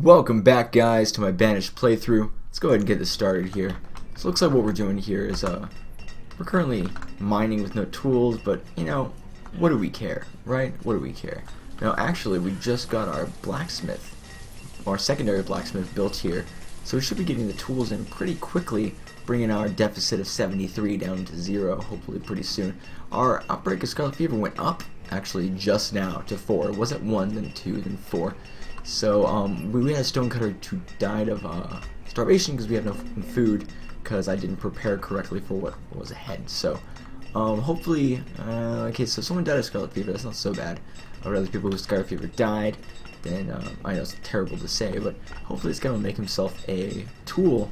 Welcome back, guys, to my Banished playthrough. Let's go ahead and get this started here. So it looks like what we're doing here is we're currently mining with no tools, but you know, what do we care, right? What do we care? Now actually we just got our blacksmith, our secondary blacksmith built here, so we should be getting the tools in pretty quickly, bringing our deficit of 73 down to 0 hopefully pretty soon. Our outbreak of scarlet fever went up actually just now to 4. It wasn't 1, then 2, then 4. So we had a stonecutter who died of starvation because we had no food, because I didn't prepare correctly for what was ahead. So hopefully, okay, so someone died of scarlet fever. That's not so bad. Or other people with scarlet fever died. Then I know it's terrible to say, but hopefully it's gonna make himself a tool,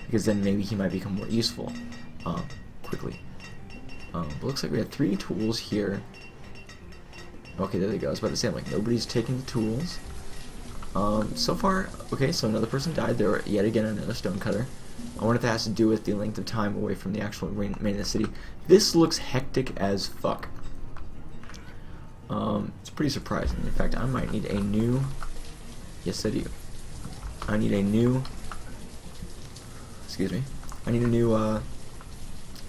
because then maybe he might become more useful quickly. But looks like we had 3 tools here. Okay, there they go. I was about to say, I'm like, nobody's taking the tools. So far, okay, so another person died there, yet again another stonecutter. I wonder if that has to do with the length of time away from the actual main of the city. This looks hectic as fuck. It's pretty surprising. In fact, I might need a new, yes I do. I need a new, excuse me, I need a new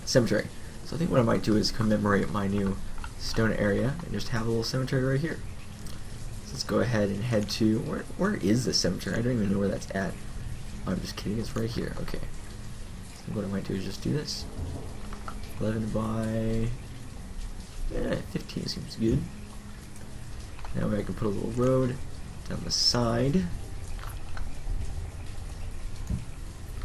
cemetery. So I think what I might do is commemorate my new stone area and just have a little cemetery right here. Let's go ahead and head to, where is the cemetery? I don't even know where that's at. I'm just kidding, it's right here. Okay. So what I might do is just do this. 11 by 15 seems good. Now I can put a little road down the side.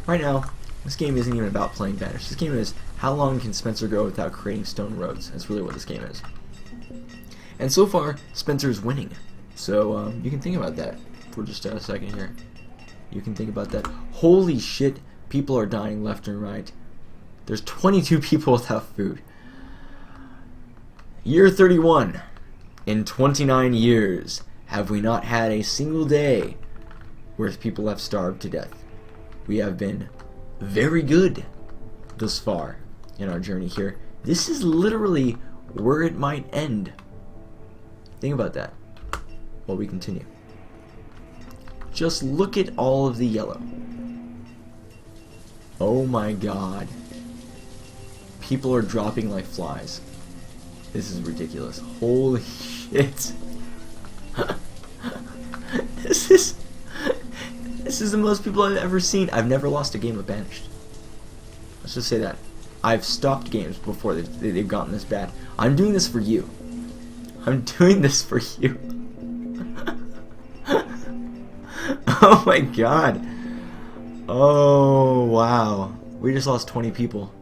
Right now, this game isn't even about playing Banished. This game is how long can Spencer go without creating stone roads. That's really what this game is. And so far, Spencer's winning. So you can think about that for just a second here. You can think about that. Holy shit, people are dying left and right. There's 22 people without food. Year 31. In 29 years, have we not had a single day where people have starved to death? We have been very good thus far in our journey here. This is literally where it might end. Think about that while we continue. Just look at all of the yellow. Oh my god. People are dropping like flies. This is ridiculous. Holy shit. This is the most people I've ever seen. I've never lost a game of Banished. Let's just say that. I've stopped games before they've gotten this bad. I'm doing this for you. I'm doing this for you. Oh my god. Oh wow. We just lost 20 people.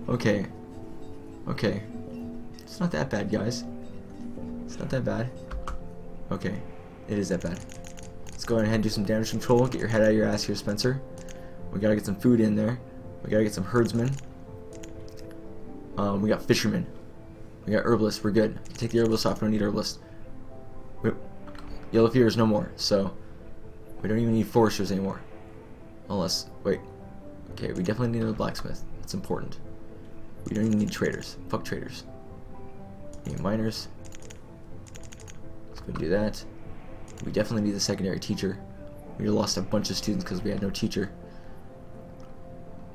Okay. Okay. It's not that bad, guys. It's not that bad. Okay. It is that bad. Let's go ahead and do some damage control. Get your head out of your ass here, Spencer. We gotta get some food in there. We gotta get some herdsmen. We got fishermen. We got herbalists. We're good. Take the herbalists off. We don't need herbalists. Yellow fever is no more, so we don't even need foresters anymore. Unless, wait. Okay, we definitely need a blacksmith. That's important. We don't even need traders. Fuck traders. We need miners. Let's go do that. We definitely need the secondary teacher. We lost a bunch of students because we had no teacher.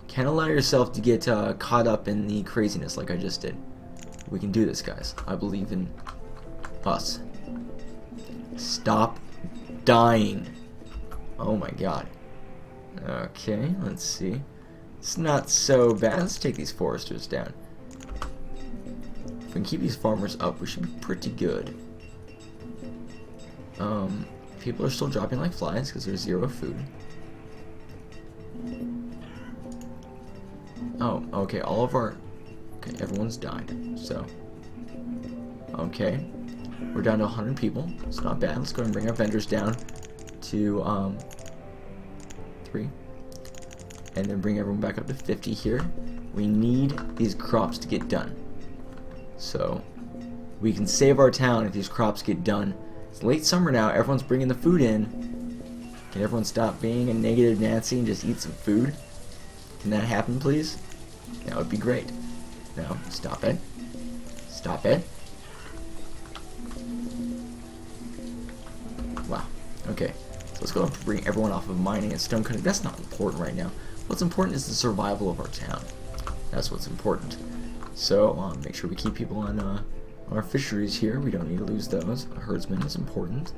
Can't allow yourself to get caught up in the craziness like I just did. We can do this, guys. I believe in us. Stop dying. Oh my god. Okay, let's see. It's not so bad. Let's take these foresters down. If we can keep these farmers up, we should be pretty good. People are still dropping like flies because there's 0 food. Oh, okay, all of our... Okay, everyone's died, so... Okay. We're down to 100 people. It's not bad. Let's go and bring our vendors down to 3. And then bring everyone back up to 50 here. We need these crops to get done. So we can save our town if these crops get done. It's late summer now. Everyone's bringing the food in. Can everyone stop being a negative Nancy and just eat some food? Can that happen, please? That would be great. No, stop it. Stop it. Wow. Okay, so let's go and bring everyone off of mining and stone cutting. That's not important right now. What's important is the survival of our town. That's what's important. So make sure we keep people on our fisheries here. We don't need to lose those. A herdsman is important.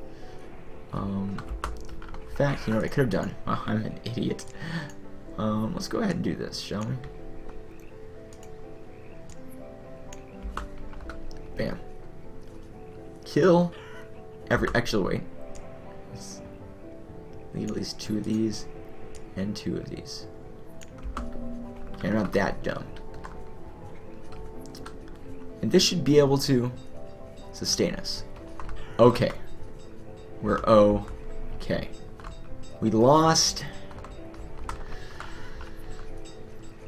In fact, you know what I could have done? Oh, I'm an idiot. Let's go ahead and do this, shall we? Bam. Kill every. Actually, wait. Let's leave at least 2 of these and 2 of these. Okay, I'm not that dumb. And this should be able to sustain us. Okay. We're okay. We lost,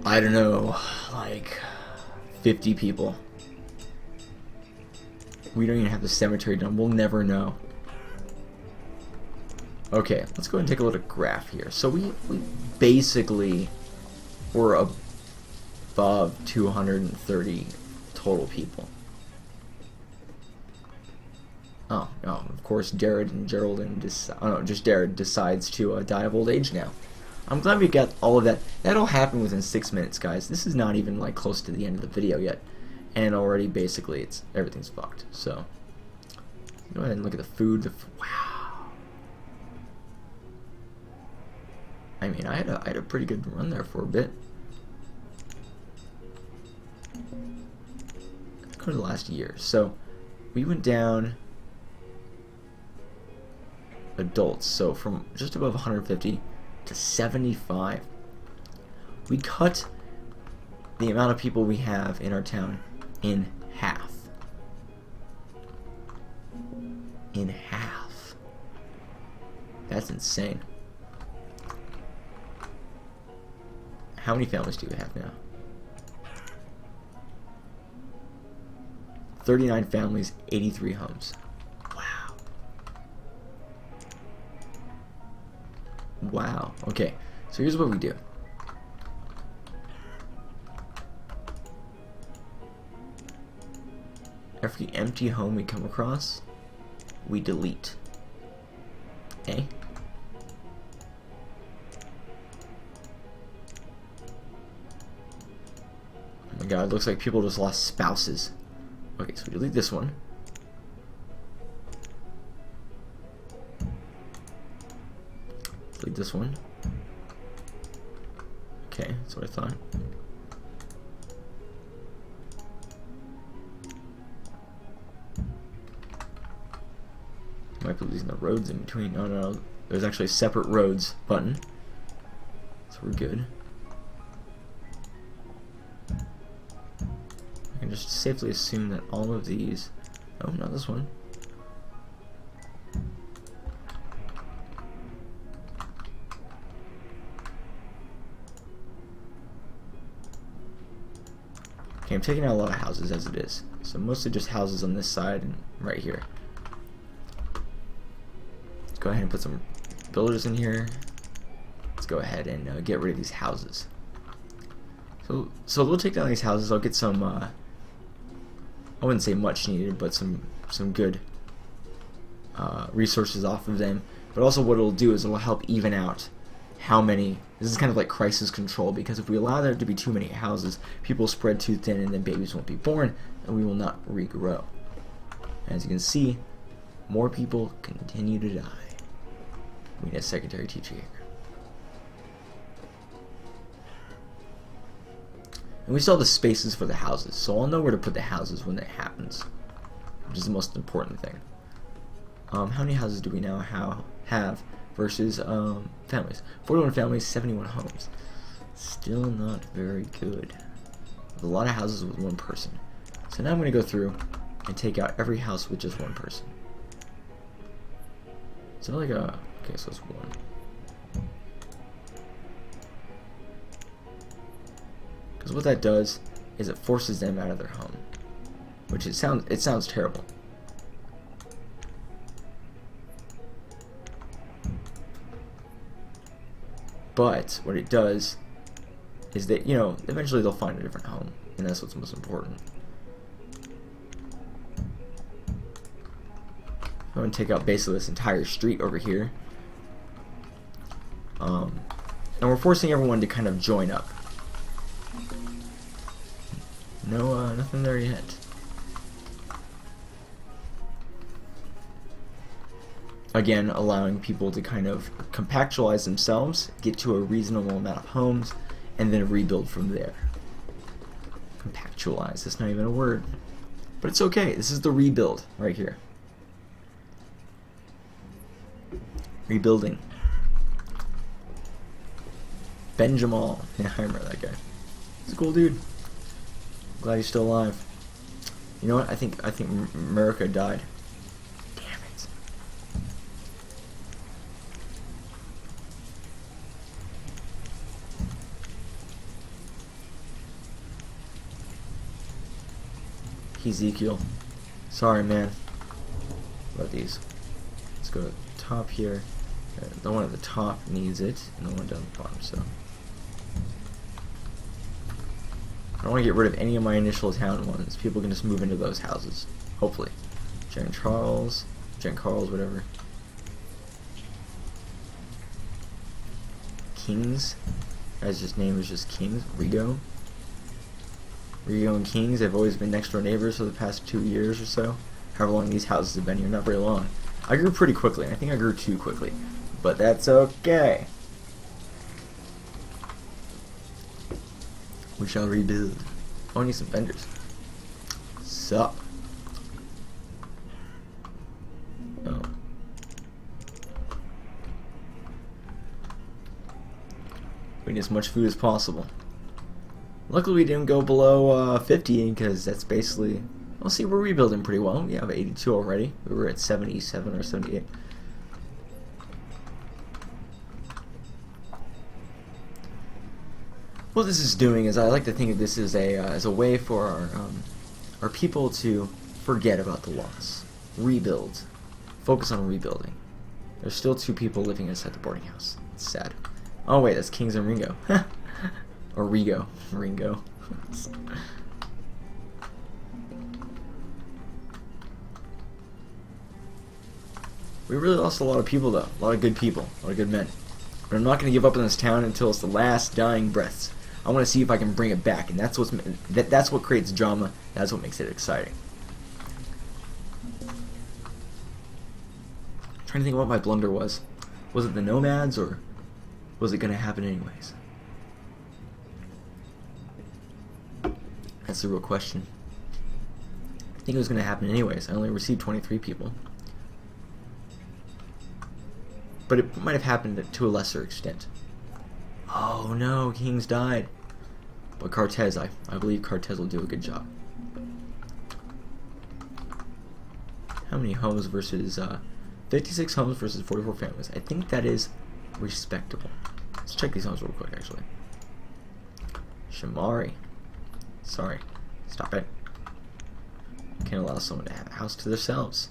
I don't know, like 50 people. We don't even have the cemetery done. We'll never know. Okay, let's go ahead and take a look at graph here. So we basically were above 230 total people. Oh, of course, Jared and Geraldine just Jared decides to die of old age now. I'm glad we got all of that. That'll happen within 6 minutes, guys. This is not even like close to the end of the video yet, and already basically everything's fucked. So go ahead and look at the food. Wow. I mean, I had a pretty good run there for a bit. Go to the last year. So we went down. Adults, so from just above 150 to 75. We cut the amount of people we have in our town in half. In half. That's insane. How many families do we have now? 39 families, 83 homes. Wow. Okay. So here's what we do. Every empty home we come across, we delete. Okay? Oh my god, it looks like people just lost spouses. Okay, so we delete this one. Delete this one. Okay, that's what I thought. Might be losing the roads in between. No. There's actually a separate roads button. So we're good. I can just safely assume that all of these... Oh, not this one. Okay, I'm taking out a lot of houses as it is. So mostly just houses on this side and right here. Let's go ahead and put some builders in here. Let's go ahead and get rid of these houses. So we'll take down these houses. I'll get some, I wouldn't say much needed, but some good resources off of them. But also what it'll do is it'll help even out how many. This is kind of like crisis control, because if we allow there to be too many houses, people spread too thin and then babies won't be born and we will not regrow. As you can see, more people continue to die. We need a secondary teacher here. And we still have the spaces for the houses, so I'll know where to put the houses when that happens, which is the most important thing. How many houses do we now have versus families? 41 families, 71 homes. Still not very good. A lot of houses with one person. So now I'm going to go through and take out every house with just one person. So like a... Okay, so it's one. Because what that does is it forces them out of their home, which it sounds terrible. But what it does is that, you know, eventually they'll find a different home, and that's what's most important. I'm gonna take out basically this entire street over here. And we're forcing everyone to kind of join up. No, nothing there yet. Again, allowing people to kind of compactualize themselves, get to a reasonable amount of homes, and then rebuild from there. Compactualize, that's not even a word. But it's okay, this is the rebuild right here. Rebuilding. Ben Jamal. Yeah, I remember that guy. He's a cool dude. Glad he's still alive. You know what? I think America died. Damn it. Ezekiel. Sorry, man. What about these? Let's go to the top here. The one at the top needs it, and the one down the bottom, so. I don't want to get rid of any of my initial town ones. People can just move into those houses. Hopefully. Jen Carls, whatever. Kings. Guy's just name is just Kings. Rigo and Kings have always been next door neighbors for the past 2 years or so. However long these houses have been here, not very long. I grew pretty quickly, and I think I grew too quickly. But that's okay. We shall rebuild. Oh, I need some vendors. Sup? Oh. We need as much food as possible. Luckily we didn't go below 50 because that's basically... Well, see, we're rebuilding pretty well. We have 82 already. We were at 77 or 78. What this is doing is I like to think of this as a way for our people to forget about the loss. Rebuild. Focus on rebuilding. There's still 2 people living inside the boarding house. It's sad. Oh wait, that's Kings and Ringo. Or Rigo. Ringo. We really lost a lot of people though. A lot of good people. A lot of good men. But I'm not going to give up on this town until it's the last dying breaths. I want to see if I can bring it back, and that's what creates drama. That's what makes it exciting. I'm trying to think of what my blunder was. Was it the nomads, or was it going to happen anyways? That's the real question. I think it was going to happen anyways. I only received 23 people. But it might have happened to a lesser extent. Oh no, Kings died. But Cortez, I believe Cortez will do a good job. How many homes versus 56 homes versus 44 families? I think that is respectable. Let's check these homes real quick actually. Shamari. Sorry. Stop it. Can't allow someone to have a house to themselves.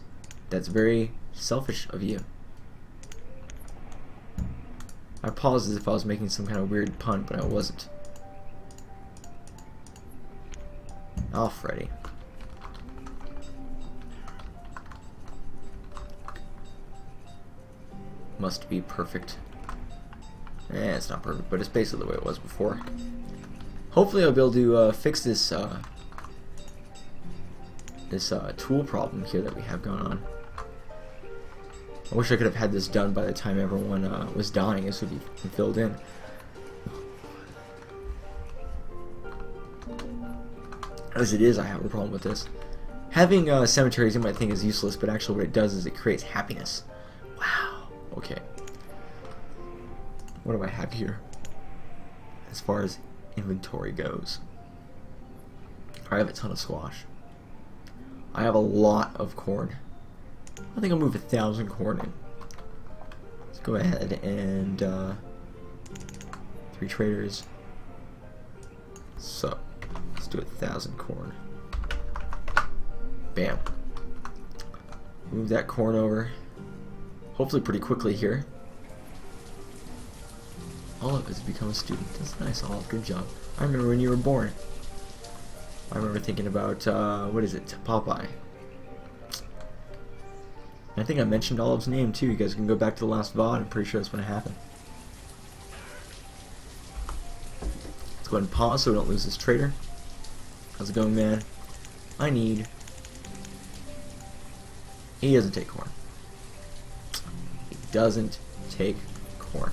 That's very selfish of you. I paused as if I was making some kind of weird pun, but I wasn't. Oh, Freddy. Must be perfect. It's not perfect, but it's basically the way it was before. Hopefully I'll be able to fix this tool problem here that we have going on. I wish I could have had this done by the time everyone was dying. This would be filled in. As it is, I have a problem with this. Having cemeteries you might think is useless, but actually what it does is it creates happiness. Wow. Okay. What do I have here? As far as inventory goes. I have a ton of squash. I have a lot of corn. I think I'll move 1,000 corn in. Let's go ahead and 3 traders. So let's do 1,000 corn. Bam. Move that corn over. Hopefully pretty quickly here. Olive has become a student. That's nice, Olive. Good job. I remember when you were born. I remember thinking about what is it? Popeye. I think I mentioned Olive's name too. You guys can go back to the last VOD. I'm pretty sure that's when it happened. Let's go ahead and pause so we don't lose this trader. How's it going, man? I need... He doesn't take corn. He doesn't take corn.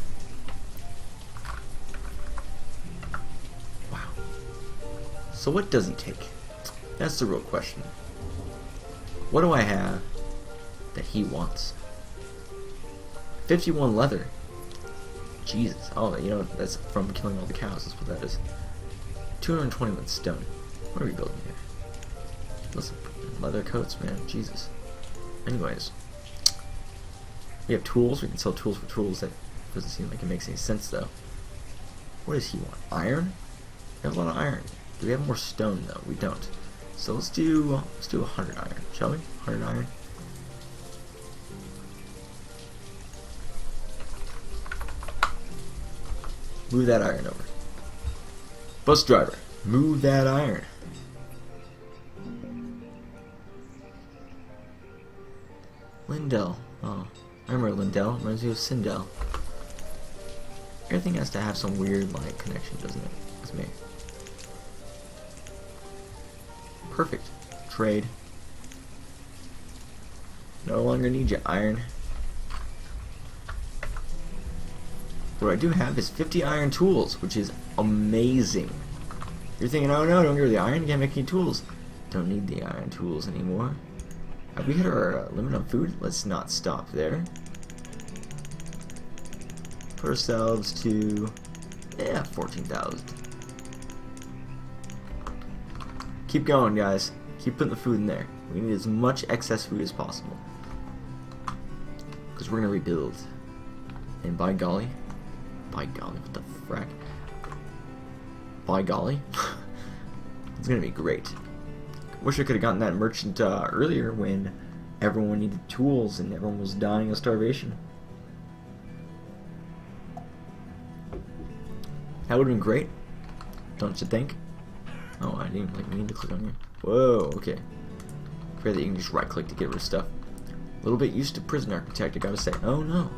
Wow. So what does he take? That's the real question. What do I have that he wants? 51 leather. Jesus. Oh, you know, that's from killing all the cows. That's what that is. 221 stone. What are we building here? Listen, leather coats, man. Jesus. Anyways. We have tools. We can sell tools for tools. That doesn't seem like it makes any sense, though. What does he want? Iron? We have a lot of iron. Do we have more stone, though? We don't. So let's do 100 iron, shall we? 100 iron. Move that iron over. Bus driver, move that iron. Lindell. Oh, I remember Lindell. Reminds me of Sindel. Everything has to have some weird like connection, doesn't it? It's me. Perfect. Trade. No longer need your iron. What I do have is 50 iron tools, which is amazing. You're thinking, oh no, don't get rid of the iron, you can't make any tools. Don't need the iron tools anymore. Have we hit our limit on food? Let's not stop there. Put ourselves to, 14,000. Keep going, guys. Keep putting the food in there. We need as much excess food as possible. Because we're going to rebuild. And by golly, what the frack? By golly, it's going to be great. Wish I could have gotten that merchant earlier when everyone needed tools and everyone was dying of starvation. That would have been great, don't you think? Oh, I didn't even mean to click on you. Whoa, okay. Forget that you can just right click to get rid of stuff. A little bit used to prison architect, I gotta say. Oh no.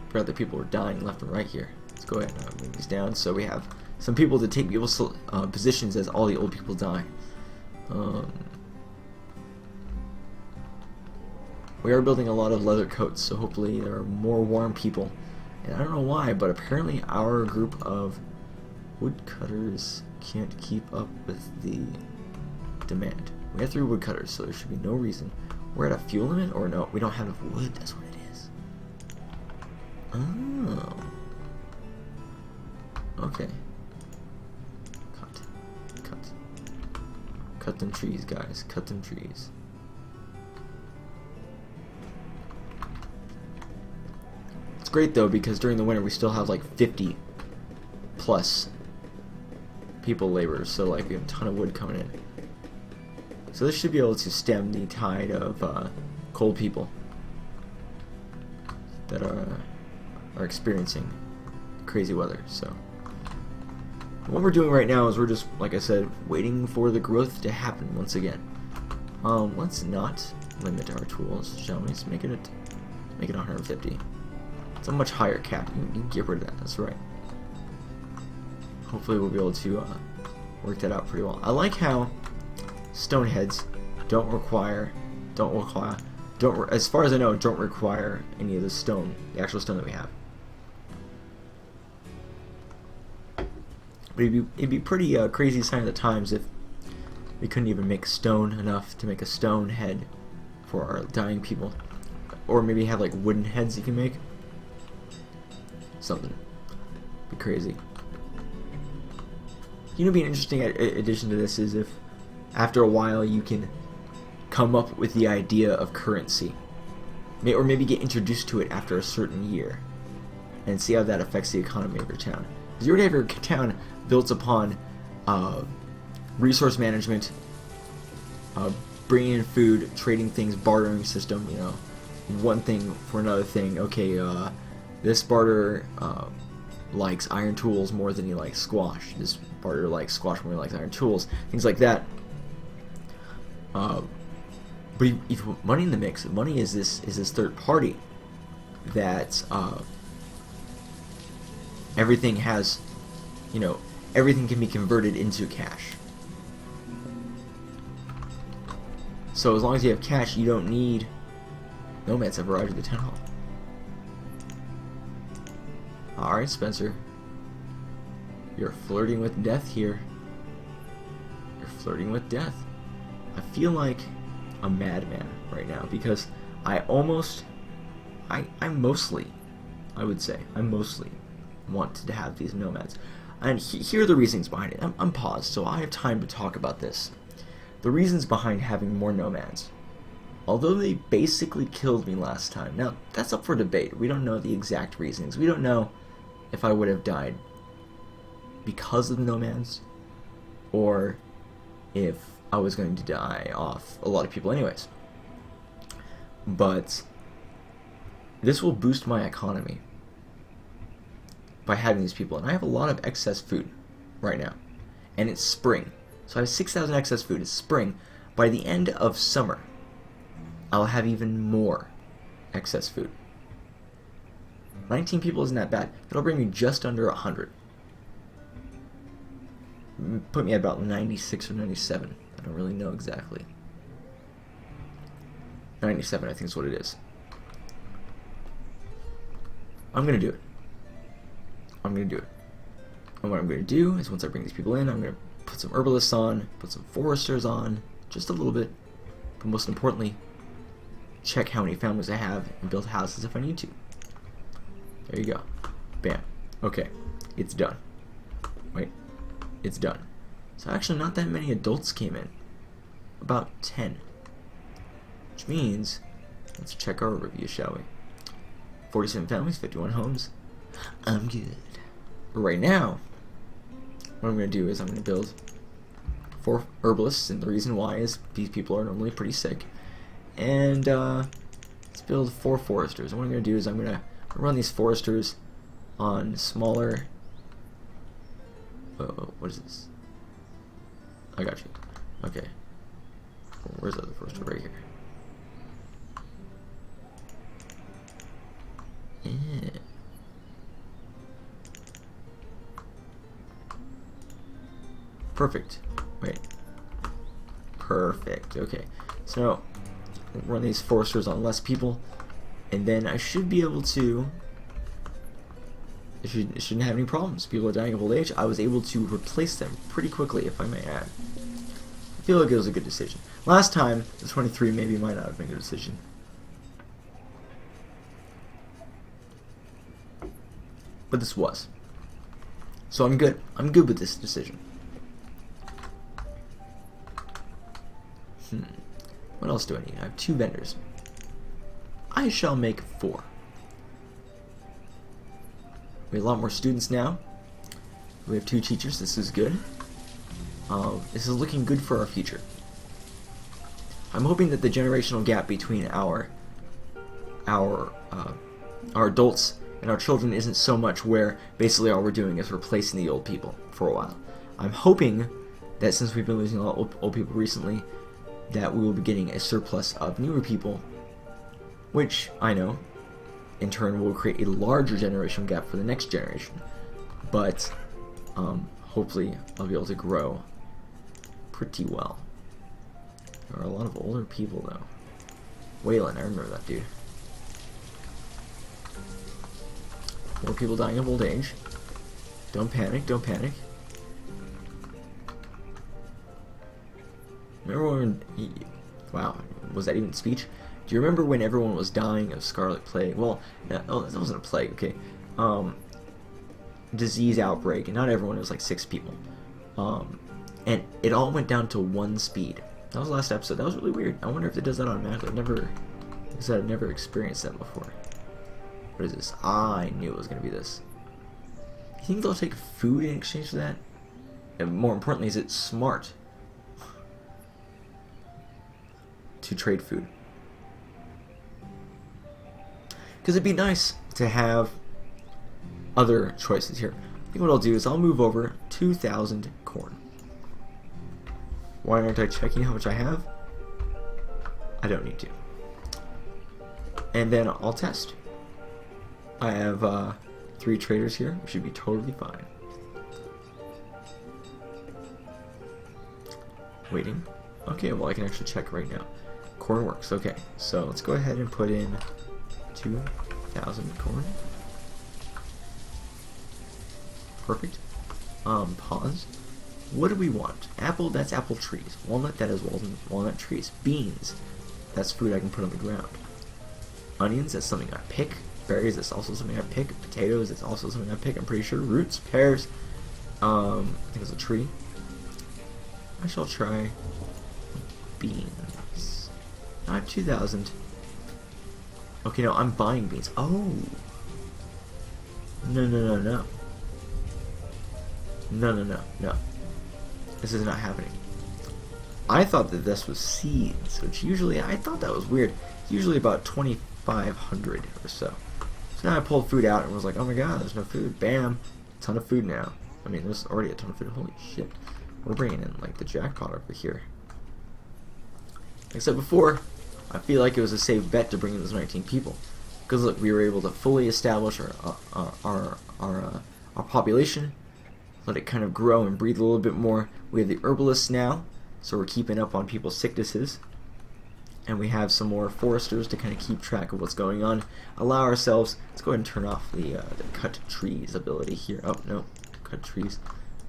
Forgot that people were dying left and right here. Let's go ahead and move these down so we have some people to take people's positions as all the old people die. We are building a lot of leather coats, so hopefully there are more warm people. And I don't know why, but apparently our group of woodcutters can't keep up with the demand. We have 3 woodcutters, so there should be no reason. We're at a fuel limit, or no? We don't have enough wood, that's what it is. Oh. Okay. Cut them trees, guys. Cut them trees. It's great though because during the winter we still have like 50 plus people laborers, so like we have a ton of wood coming in. So this should be able to stem the tide of cold people that are experiencing crazy weather. So what we're doing right now is we're just, like I said, waiting for the growth to happen once again. Let's not limit our tools, shall we? Let's make it 150. It's a much higher cap. You can get rid of that. That's right. Hopefully we'll be able to work that out pretty well. I like how stone heads as far as I know, don't require any of the stone, the actual stone that we have. But it'd be pretty crazy sign of the times if we couldn't even make stone enough to make a stone head for our dying people, or maybe have like wooden heads you can make. Something. Be crazy. You know, be an interesting addition to this is if after a while you can come up with the idea of currency, or maybe get introduced to it after a certain year, and see how that affects the economy of your town. Because you already have your town built upon resource management, bringing in food, trading things, bartering system. You know, one thing for another thing. Okay, this barter likes iron tools more than he likes squash. This barter like squash more like iron tools, things like that. But if you put money in the mix, money is this third party that everything has, everything can be converted into cash. So as long as you have cash, you don't need nomads have arrived at the town hall. Alright, Spencer. You're flirting with death here. You're flirting with death. I feel like a madman right now because I mostly want to have these nomads. And here are the reasons behind it. I'm paused, so I have time to talk about this. The reasons behind having more nomads. Although they basically killed me last time. Now, that's up for debate. We don't know the exact reasons. We don't know if I would have died because of the nomads, or if I was going to die off a lot of people anyways. But this will boost my economy by having these people. And I have a lot of excess food right now. And it's spring. So I have 6,000 excess food. It's spring. By the end of summer, I'll have even more excess food. 19 people isn't that bad. That'll bring me just under 100. Put me at about 96 or 97. I don't really know exactly. 97, I think is what it is. I'm going to do it. I'm going to do it. And what I'm going to do is once I bring these people in, I'm going to put some herbalists on, put some foresters on, just a little bit. But most importantly, check how many families I have and build houses if I need to. There you go. Bam. Okay. It's done. Wait. It's done. So actually not that many adults came in. About 10. Which means, let's check our review, shall we? 47 families, 51 homes. I'm good. But right now, what I'm going to do is I'm going to build 4 herbalists, and the reason why is these people are normally pretty sick. And let's build 4 foresters. And what I'm going to do is I'm going to run these foresters on smaller... what is this? I got you. Okay. Where's the other forester? Right here. Yeah. Perfect. Wait. Perfect. Okay. So, run these foresters on less people, and then I should be able to... It shouldn't have any problems. People are dying of old age. I was able to replace them pretty quickly, if I may add. I feel like it was a good decision. Last time, the 23 maybe might not have been a good decision. But this was. So I'm good. I'm good with this decision. What else do I need? I have 2 vendors. I shall make 4. We have a lot more students now. We have 2 teachers. This is good. This is looking good for our future. I'm hoping that the generational gap between our adults and our children isn't so much where basically all we're doing is replacing the old people for a while. I'm hoping that since we've been losing a lot of old people recently, that we will be getting a surplus of newer people, which I know in turn will create a larger generational gap for the next generation. But hopefully I'll be able to grow pretty well. There are a lot of older people though. Waylon, I remember that dude. More people dying of old age. Don't panic, don't panic. Remember when wow, was that even speech? Do you remember when everyone was dying of scarlet plague? Well, oh, that wasn't a plague, okay. Disease outbreak, and not everyone, it was like 6 people. And it all went down to 1 speed. That was the last episode. That was really weird. I wonder if it does that automatically. I've never experienced that before. What is this? I knew it was going to be this. You think they'll take food in exchange for that? And more importantly, is it smart to trade food? Because it'd be nice to have other choices here. I think what I'll do is I'll move over 2,000 corn. Why aren't I checking how much I have? I don't need to. And then I'll test. I have 3 traders here. We should be totally fine. Waiting. Okay, well I can actually check right now. Corn works. Okay, so let's go ahead and put in 2,000 corn. Perfect. Pause. What do we want? Apple, that's apple trees. Walnut, that is walnut trees. Beans, that's food I can put on the ground. Onions, that's something I pick. Berries, that's also something I pick. Potatoes, that's also something I pick, I'm pretty sure. Roots, pears, I think it's a tree. I shall try beans. I have 2,000. Okay, no, I'm buying beans. Oh! No, no, no, no. No, no, no, no. This is not happening. I thought that this was seeds, which usually, I thought that was weird. It's usually about 2,500 or so. So now I pulled food out and was like, oh my god, there's no food. Bam! Ton of food now. I mean, there's already a ton of food. Holy shit. We're bringing in, like, the jackpot over here. Like I said before, I feel like it was a safe bet to bring in those 19 people. Because look, we were able to fully establish our population. Let it kind of grow and breathe a little bit more. We have the herbalists now, so we're keeping up on people's sicknesses. And we have some more foresters to kind of keep track of what's going on. Allow ourselves, let's go ahead and turn off the cut trees ability here. Oh, no, cut trees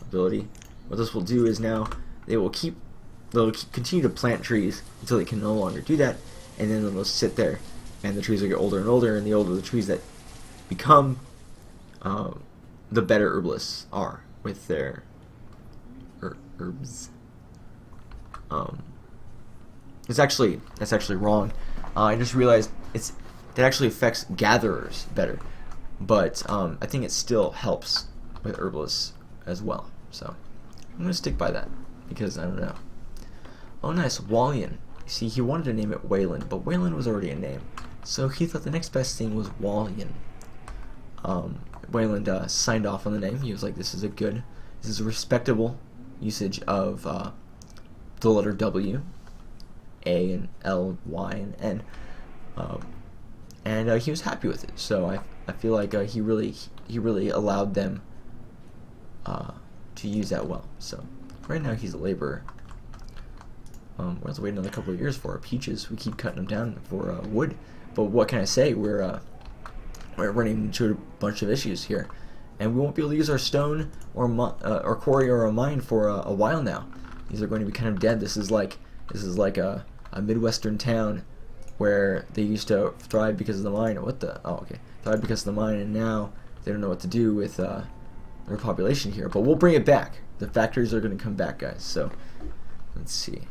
ability. What this will do is now they'll continue to plant trees until they can no longer do that, and then they'll just sit there, and the trees will get older and older, and the older the trees that become, the better herbalists are with their herbs. That's actually wrong. I just realized that actually affects gatherers better, but I think it still helps with herbalists as well. So I'm gonna stick by that because I don't know. Oh, nice, Wallian. See, he wanted to name it Wayland, but Wayland was already a name, so he thought the next best thing was Wallian. Wayland signed off on the name. He was like, this is a respectable usage of the letter W, A, and L, Y, and N. And he was happy with it. So I feel like he really allowed them to use that well. So right now he's a laborer. We'll have to wait another couple of years for our peaches. We keep cutting them down for wood. But what can I say? We're running into a bunch of issues here, and we won't be able to use our stone or quarry or a mine for a while now. These are going to be kind of dead. This is like a midwestern town where they used to thrive because of the mine. Thrive because of the mine, and now they don't know what to do with their population here. But we'll bring it back. The factories are going to come back, guys. So let's see.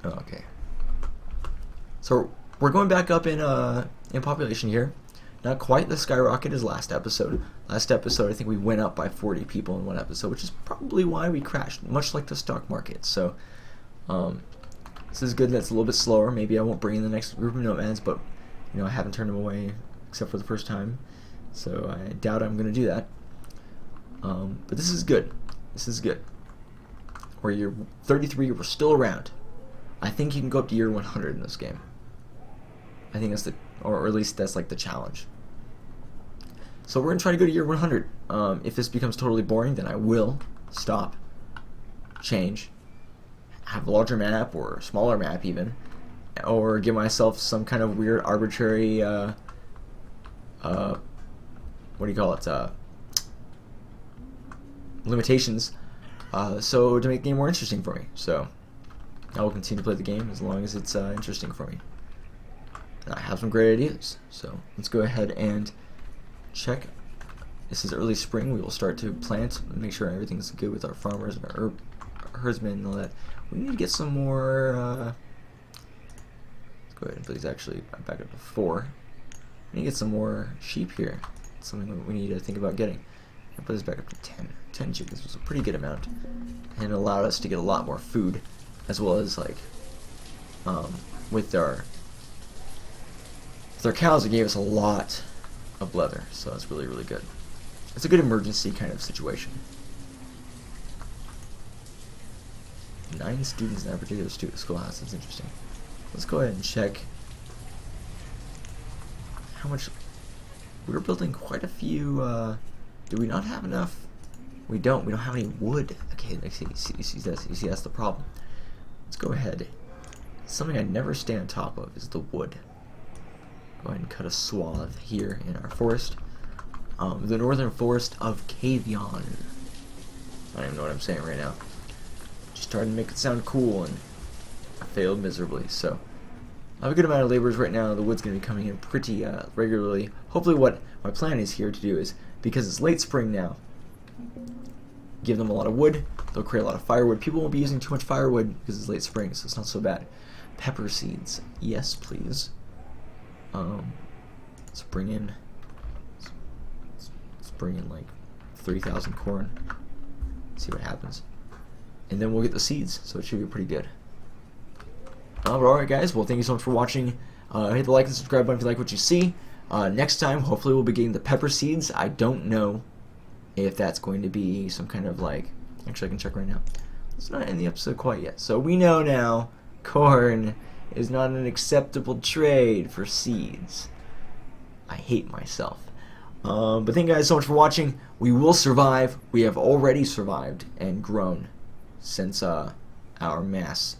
Okay. So we're going back up in population here. Not quite the skyrocket as last episode. Last episode, I think we went up by 40 people in one episode, which is probably why we crashed, much like the stock market. So this is good. That's a little bit slower. Maybe I won't bring in the next group of nomads, but I haven't turned them away except for the first time, so I doubt I'm going to do that. But this is good. This is good. Where you're 33, we're still around. I think you can go up to year 100 in this game. I think that's or at least that's like the challenge. So we're gonna try to go to year 100. If this becomes totally boring, then I will stop, change, have a larger map or a smaller map even, or give myself some kind of weird arbitrary, what do you call it? Limitations. So to make the game more interesting for me. So I will continue to play the game as long as it's interesting for me. And I have some great ideas. So let's go ahead and check. This is early spring. We will start to plant, make sure everything's good with our farmers and our herdsmen and all that. We need to get some more. Let's go ahead and please actually back up to 4. We need to get some more sheep here. It's something that we need to think about getting. I'll put this back up to 10. 10 chickens was a pretty good amount, and it allowed us to get a lot more food, as well as like with our cows. It gave us a lot of leather, so that's really, really good. It's a good emergency kind of situation. 9 students in that particular schoolhouse. That's interesting. Let's go ahead and check how much. We're building quite a few. Do we not have enough? We don't. We don't have any wood. Okay, you see that's the problem. Let's go ahead. Something I never stay on top of is the wood. Go ahead and cut a swath here in our forest. The northern forest of Cavion. I don't even know what I'm saying right now. Just tried to make it sound cool, and I failed miserably. So I have a good amount of laborers right now. The wood's going to be coming in pretty regularly. Hopefully what my plan is here to do is, because it's late spring now, give them a lot of wood. They'll create a lot of firewood. People won't be using too much firewood because it's late spring, so it's not so bad. Pepper seeds. Yes, please. Let's bring in like 3,000 corn. See what happens. And then we'll get the seeds, so it should be pretty good. Alright guys, well thank you so much for watching. Hit the like and subscribe button if you like what you see. Next time, hopefully we'll be getting the pepper seeds. I don't know if that's going to be some kind of like... Actually, I can check right now. It's not in the episode quite yet. So we know now corn is not an acceptable trade for seeds. I hate myself. But thank you guys so much for watching. We will survive. We have already survived and grown since our mass,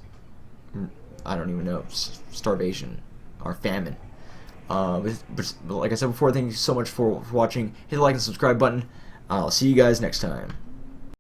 I don't even know, starvation, our famine. But like I said before, thank you so much for watching. Hit the like and subscribe button. I'll see you guys next time.